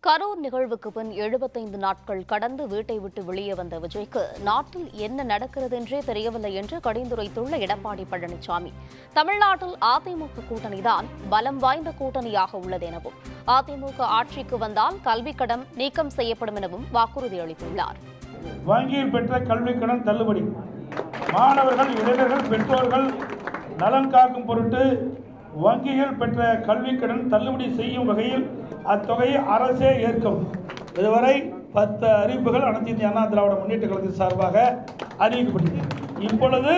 கரூர் நிகழ்வுக்கு பின் 75 நாட்கள் கடந்து வீட்டை விட்டு வெளியே வந்த விஜய்க்கு நாட்டில் என்ன நடக்கிறது என்றே தெரியவில்லை என்று கடிந்துரைத்துள்ள எடப்பாடி பழனிசாமி, தமிழ்நாட்டில் அதிமுக கூட்டணிதான் பலம் வாய்ந்த கூட்டணியாக உள்ளது எனவும், அதிமுக ஆட்சிக்கு வந்தால் கல்விக் கடன் நீக்கம் செய்யப்படும் எனவும் வாக்குறுதி அளித்துள்ளார். வங்கியில் பெற்ற கல்விக் கடன் தள்ளுபடி, மாணவர்கள், இளைஞர்கள், பெற்றோர்கள் நலன் காக்கும் பொருட்டு வங்கிகள் பெற்ற கல்விக் கடன் தள்ளுபடி செய்யும் வகையில் அத்தொகையை அரசே ஏற்கும். இதுவரை 10 அறிவிப்புகள் அனைத்து இந்திய அண்ணா திராவிட முன்னேற்ற கழகத்தின் சார்பாக அறிவிக்கப்பட்டது. இப்பொழுது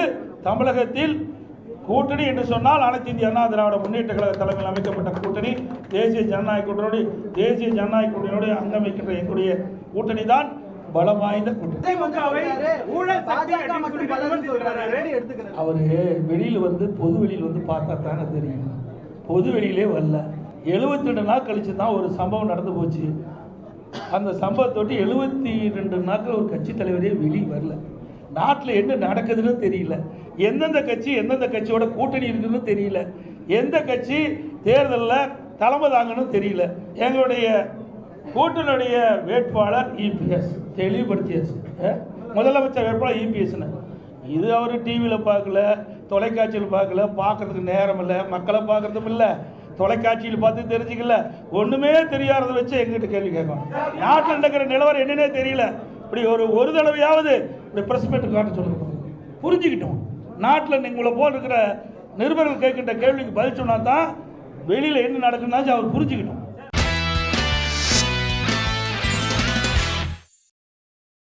தமிழகத்தில் கூட்டணி என்று சொன்னால் அனைத்து இந்திய அண்ணா திராவிட முன்னேற்ற கழக தலைமையில் அமைக்கப்பட்ட கூட்டணி தேசிய ஜனநாயக கூட்டணியோடு அங்கமைக்கின்ற எங்களுடைய கூட்டணி தான் பலம் வாய்ந்த கூட்டணி. அவரு வெளியில் பொது வெளியில் பார்த்தா தானே தெரியும். பொது வெளியிலே வரல. 72 நாள் கழிச்சு தான் ஒரு சம்பவம் நடந்து போச்சு. அந்த சம்பவத்தொட்டி 72 நாட்கள் ஒரு கட்சி தலைவரே வெளியே வரல. நாட்டில் என்ன நடக்குதுன்னு தெரியல. எந்தெந்த கட்சியோட கூட்டணி இருக்குன்னு தெரியல. எந்த கட்சி தேர்தலில் தலைமை தாங்கன்னு தெரியல. எங்களுடைய கூட்டணியுடைய வேட்பாளர் இபிஎஸ் தெளிவுபடுத்தியாச்சு. முதலமைச்சர் வேட்பாளர் இபிஎஸ்னு இது அவர் டிவியில் பார்க்கல, தொலைக்காட்சியில் பார்க்கல, பார்க்கறதுக்கு நேரம் இல்லை, மக்களை பார்க்கறதும் இல்லை, தொலைக்காட்சியில் பார்த்து தெரிஞ்சுக்கல, ஒன்றுமே தெரியாததை வச்சு எங்கிட்ட கேள்வி கேட்கணும். நாட்டில் நடக்கிற நிலவரம் என்னன்னே தெரியல. இப்படி ஒரு தடவையாவது இப்படி பிரஸ் மீட் காட்ட சொல்லுங்க, புரிஞ்சுக்கிட்டோம். நாட்டில் உங்களை போல் இருக்கிற நிருபர்கள் கேட்கின்ற கேள்விக்கு பதில் சொன்னா தான் வெளியில் என்ன நடக்குதுன்னா அவர் புரிஞ்சுக்கிட்டோம்.